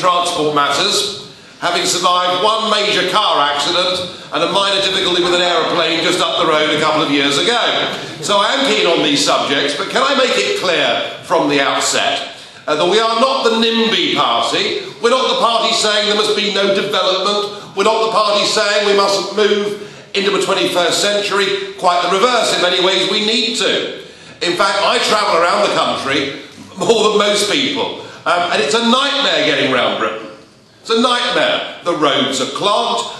transport matters, having survived one major car accident and a minor difficulty with an aeroplane just up the road a couple of years ago. So I am keen on these subjects, but can I make it clear from the outset that we are not the NIMBY party. We're not the party saying there must be no development. We're not the party saying we mustn't move into the 21st century. Quite the reverse, in many ways we need to. In fact, I travel around the country more than most people, and it's a nightmare getting round Britain. It's a nightmare. The roads are clogged,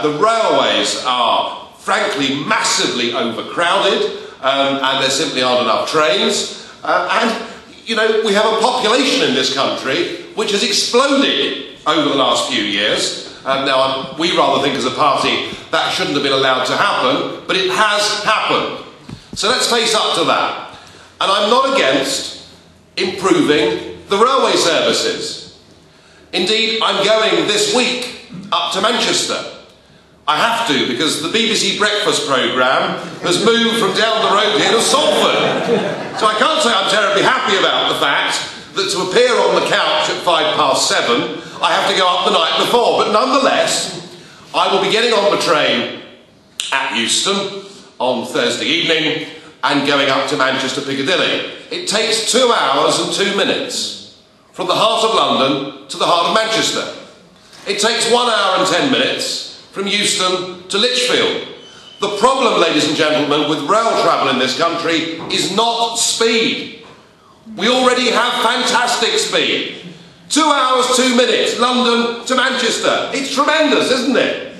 the railways are frankly massively overcrowded, and there simply aren't enough trains, and you know, we have a population in this country which has exploded over the last few years. Now, we rather think as a party that shouldn't have been allowed to happen, but it has happened. So let's face up to that. And I'm not against improving the railway services. Indeed, I'm going this week up to Manchester. I have to, because the BBC breakfast programme has moved from down the road here to Salford. So I can't say I'm terribly happy about the fact that to appear on the couch at 7:05, I have to go up the night before. But nonetheless, I will be getting on the train at Euston on Thursday evening and going up to Manchester Piccadilly. It takes 2 hours and 2 minutes from the heart of London to the heart of Manchester. It takes 1 hour and 10 minutes from Euston to Lichfield. The problem, ladies and gentlemen, with rail travel in this country is not speed. We already have fantastic speed. 2 hours, 2 minutes, London to Manchester. It's tremendous, isn't it?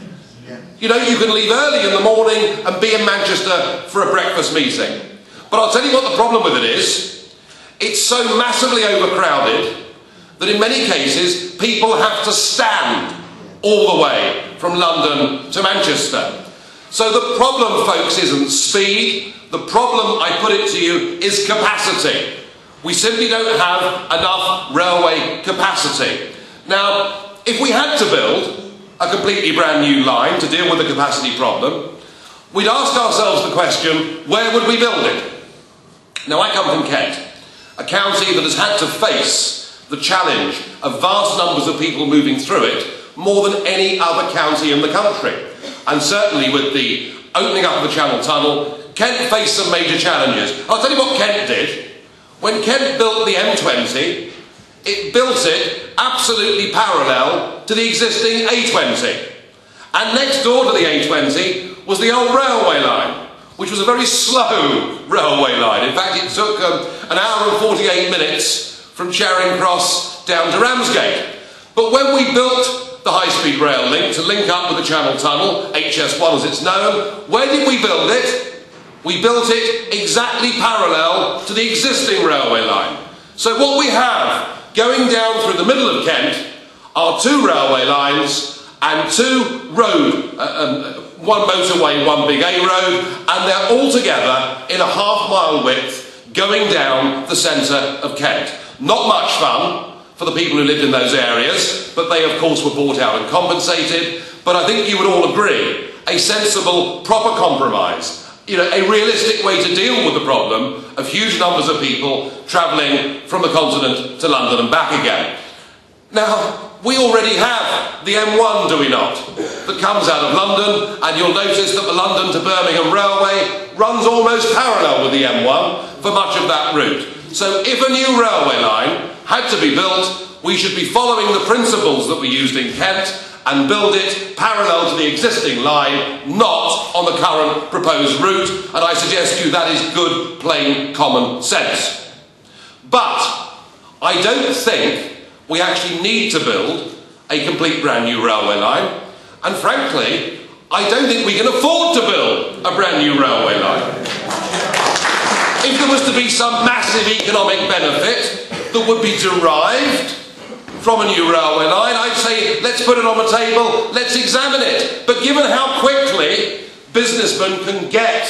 You know, you can leave early in the morning and be in Manchester for a breakfast meeting. But I'll tell you what the problem with it is. It's so massively overcrowded that in many cases people have to stand all the way from London to Manchester. So the problem, folks, isn't speed. The problem, I put it to you, is capacity. We simply don't have enough railway capacity. Now, if we had to build a completely brand new line to deal with the capacity problem, we'd ask ourselves the question, where would we build it? Now, I come from Kent, a county that has had to face the challenge of vast numbers of people moving through it more than any other county in the country. And certainly with the opening up of the Channel Tunnel, Kent faced some major challenges. I'll tell you what Kent did. When Kent built the M20, it built it absolutely parallel to the existing A20. And next door to the A20 was the old railway line, which was a very slow railway line. In fact, it took an hour and 48 minutes from Charing Cross down to Ramsgate. But when we built the high-speed rail link to link up with the Channel Tunnel, HS1 as it's known, where did we build it? We built it exactly parallel to the existing railway line. So what we have going down through the middle of Kent are 2 railway lines and 2 road, one motorway, one big A road, and they're all together in a half-mile width going down the centre of Kent. Not much fun for the people who lived in those areas, but they of course were bought out and compensated. But I think you would all agree, a sensible, proper compromise. You know, a realistic way to deal with the problem of huge numbers of people travelling from the continent to London and back again. Now, we already have the M1, do we not, that comes out of London, and you'll notice that the London to Birmingham Railway runs almost parallel with the M1 for much of that route. So if a new railway line had to be built, we should be following the principles that we used in Kent and build it parallel to the existing line, not on the current proposed route, and I suggest to you that is good, plain, common sense. But I don't think we actually need to build a complete brand new railway line, and frankly, I don't think we can afford to build a brand new railway line. If there was to be some massive economic benefit that would be derived from a new railway line, I'd say let's put it on the table, let's examine it. But given how quickly businessmen can get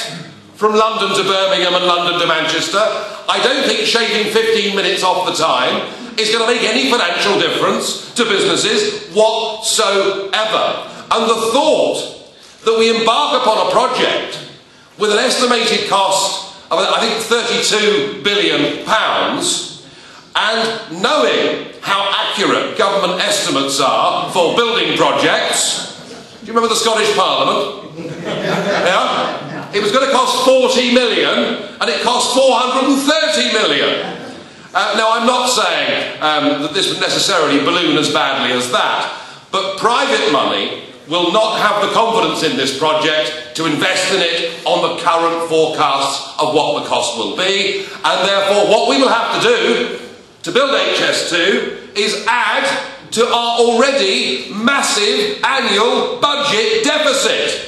from London to Birmingham and London to Manchester, I don't think shaving 15 minutes off the time is going to make any financial difference to businesses whatsoever. And the thought that we embark upon a project with an estimated cost of, I think, £32 billion, and knowing how accurate government estimates are for building projects. Do you remember the Scottish Parliament? Yeah? It was going to cost 40 million and it cost 430 million. Now, I'm not saying that this would necessarily balloon as badly as that, but private money will not have the confidence in this project to invest in it on the current forecasts of what the cost will be, and therefore what we will have to do to build HS2 is add to our already massive annual budget deficit.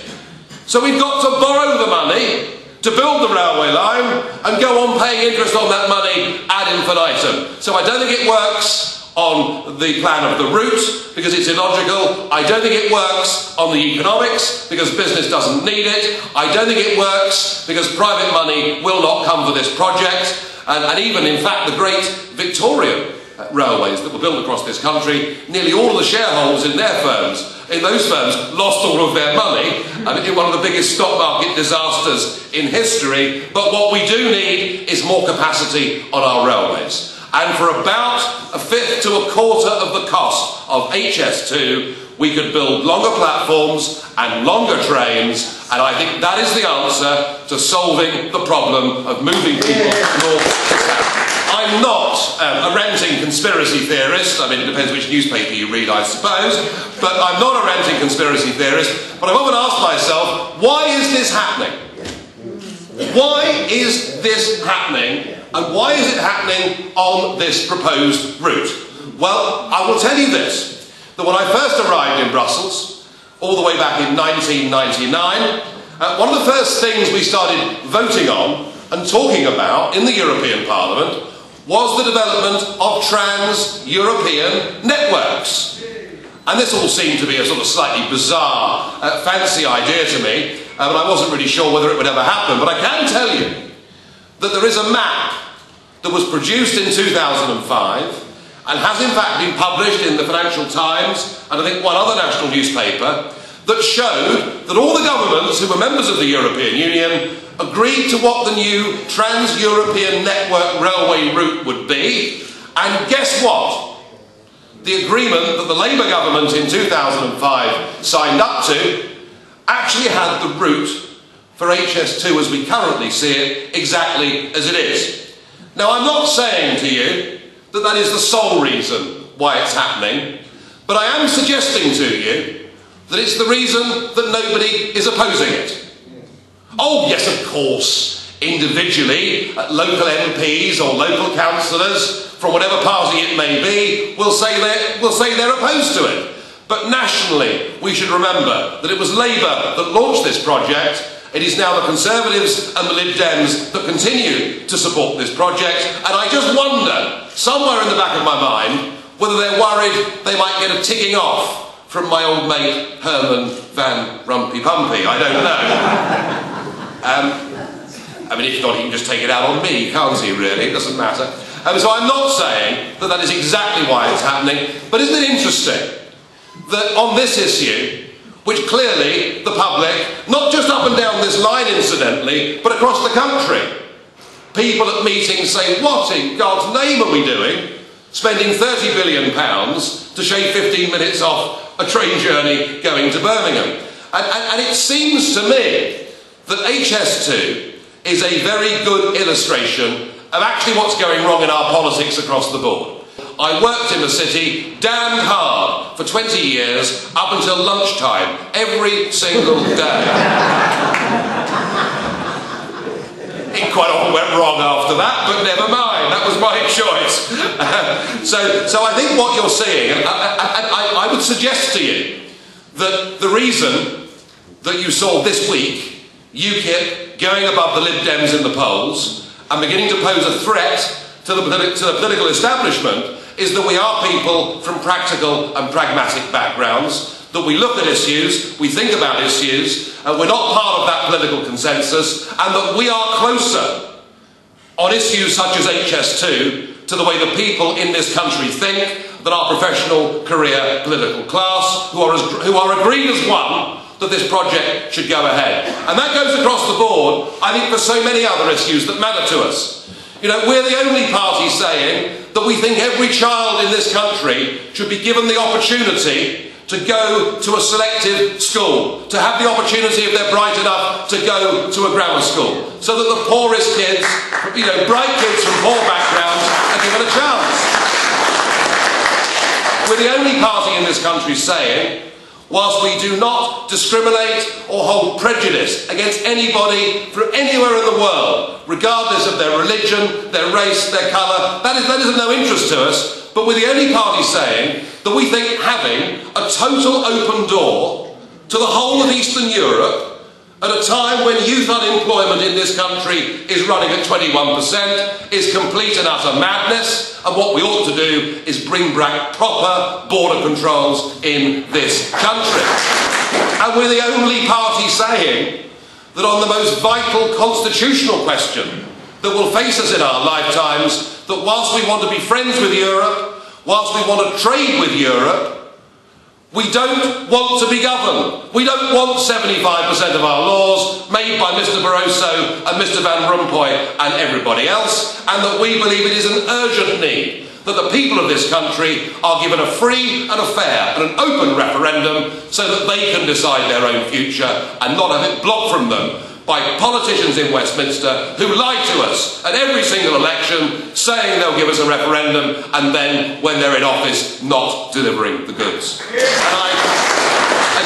So we've got to borrow the money to build the railway line and go on paying interest on that money ad infinitum. So I don't think it works on the plan of the route because it's illogical. I don't think it works on the economics because business doesn't need it. I don't think it works because private money will not come for this project. And even, in fact, the great Victorian railways that were built across this country, nearly all of the shareholders in those firms lost all of their money in one of the biggest stock market disasters in history. But what we do need is more capacity on our railways. And for about a fifth to a quarter of the cost of HS2, we could build longer platforms and longer trains, and I think that is the answer to solving the problem of moving people north to south. I'm not a ranting conspiracy theorist. I mean, it depends which newspaper you read, I suppose, but I'm not a ranting conspiracy theorist. But I've often asked myself, why is this happening? Why is this happening? And why is it happening on this proposed route? Well, I will tell you this, that when I first arrived in Brussels, all the way back in 1999, one of the first things we started voting on and talking about in the European Parliament was the development of trans-European networks. And this all seemed to be a sort of slightly bizarre, fancy idea to me, but I wasn't really sure whether it would ever happen. But I can tell you that there is a map that was produced in 2005 and has in fact been published in the Financial Times and I think one other national newspaper that showed that all the governments who were members of the European Union agreed to what the new trans-European network railway route would be, and guess what? The agreement that the Labour government in 2005 signed up to actually had the route for HS2 as we currently see it exactly as it is. Now, I'm not saying to you that that is the sole reason why it's happening, but I am suggesting to you that it's the reason that nobody is opposing it. Oh, yes, of course, individually, local MPs or local councillors, from whatever party it may be, will say they're opposed to it. But nationally, we should remember that it was Labour that launched this project. It is now the Conservatives and the Lib Dems that continue to support this project, and I just wonder, somewhere in the back of my mind, whether they're worried they might get a ticking off from my old mate Herman Van Rumpy Pumpy. I don't know. I mean, if not, he can just take it out on me, can't he, really? It doesn't matter. So I'm not saying that that is exactly why it's happening, but isn't it interesting that on this issue, which clearly the public, not just up and down this line incidentally, but across the country, people at meetings say, what in God's name are we doing? Spending £30 billion to shave 15 minutes off a train journey going to Birmingham. And it seems to me that HS2 is a very good illustration of actually what's going wrong in our politics across the board. I worked in the city damned hard for 20 years up until lunchtime, every single day. It quite often went wrong after that, but never mind, that was my choice. So I think what you're seeing, and I would suggest to you that the reason that you saw this week UKIP going above the Lib Dems in the polls and beginning to pose a threat to the political establishment is that we are people from practical and pragmatic backgrounds, that we look at issues, we think about issues, and we're not part of that political consensus, and that we are closer on issues such as HS2 to the way the people in this country think than our professional career political class, who are agreed as one that this project should go ahead. And that goes across the board, I think, for so many other issues that matter to us. You know, we're the only party saying that we think every child in this country should be given the opportunity to go to a selective school, to have the opportunity, if they're bright enough, to go to a grammar school, so that the poorest kids, you know, bright kids from poor backgrounds, are given a chance. We're the only party in this country saying, whilst we do not discriminate or hold prejudice against anybody from anywhere in the world, regardless of their religion, their race, their colour, that is of no interest to us, but we're the only party saying that we think having a total open door to the whole of Eastern Europe at a time when youth unemployment in this country is running at 21% is complete and utter madness, and what we ought to do is bring back proper border controls in this country. And we're the only party saying that on the most vital constitutional question that will face us in our lifetimes, that whilst we want to be friends with Europe, whilst we want to trade with Europe, we don't want to be governed. We don't want 75% of our laws made by Mr Barroso and Mr Van Rompuy and everybody else, and that we believe it is an urgent need that the people of this country are given a free and a fair and an open referendum so that they can decide their own future and not have it blocked from them by politicians in Westminster who lie to us at every single election, saying they'll give us a referendum and then, when they're in office, not delivering the goods. And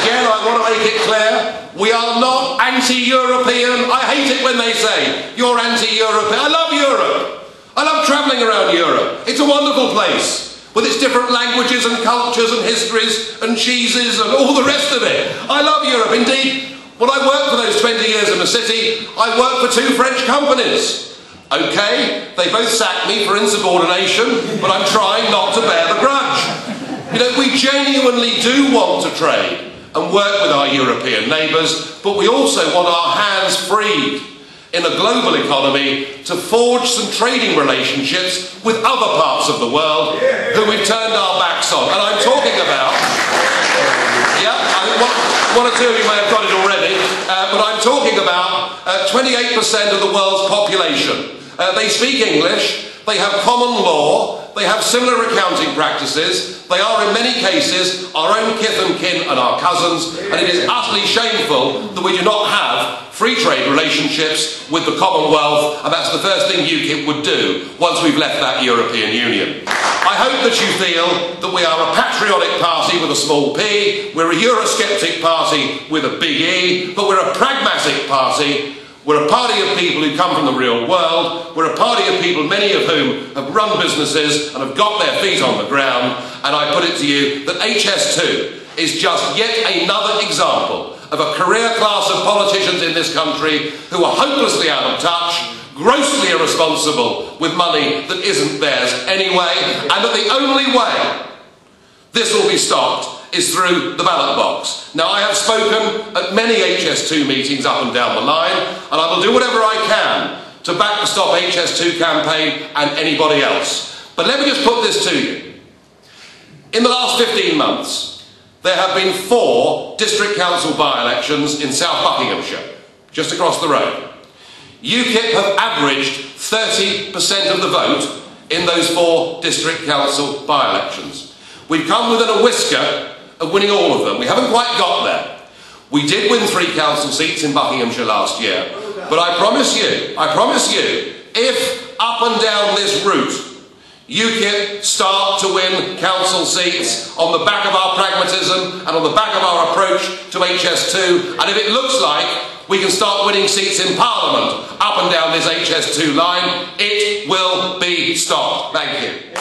again, I want to make it clear, we are not anti-European. I hate it when they say, you're anti-European. I love Europe. I love travelling around Europe. It's a wonderful place, with its different languages and cultures and histories and cheeses and all the rest of it. I love Europe. Indeed, when I worked for those 20 years in the city, I worked for 2 French companies. Okay, they both sacked me for insubordination, but I'm trying not to bear the grudge. You know, we genuinely do want to trade and work with our European neighbours, but we also want our hands freed in a global economy to forge some trading relationships with other parts of the world who we've turned our backs on. And I'm talking about, one or two of you may have got it already, but I'm talking about 28% of the world's population. They speak English, they have common law, they have similar accounting practices, they are in many cases our own kith and kin and our cousins, and it is utterly shameful that we do not have free trade relationships with the Commonwealth, and that's the first thing UKIP would do once we've left that European Union. I hope that you feel that we are a patriotic party with a small p, we're a Eurosceptic party with a big E, but we're a pragmatic party. We're a party of people who come from the real world. We're a party of people, many of whom have run businesses and have got their feet on the ground. And I put it to you that HS2 is just yet another example of a career class of politicians in this country who are hopelessly out of touch, grossly irresponsible with money that isn't theirs anyway, and that the only way this will be stopped is through the ballot box. Now, I have spoken at many HS2 meetings up and down the line, and I will do whatever I can to back the Stop HS2 campaign and anybody else. But let me just put this to you. In the last 15 months, there have been 4 district council by-elections in South Buckinghamshire, just across the road. UKIP have averaged 30% of the vote in those 4 district council by-elections. We've come within a whisker of winning all of them. We haven't quite got there. We did win 3 council seats in Buckinghamshire last year, but I promise you, if up and down this route UKIP start to win council seats on the back of our pragmatism and on the back of our approach to HS2, and if it looks like we can start winning seats in Parliament up and down this HS2 line, it will be stopped. Thank you.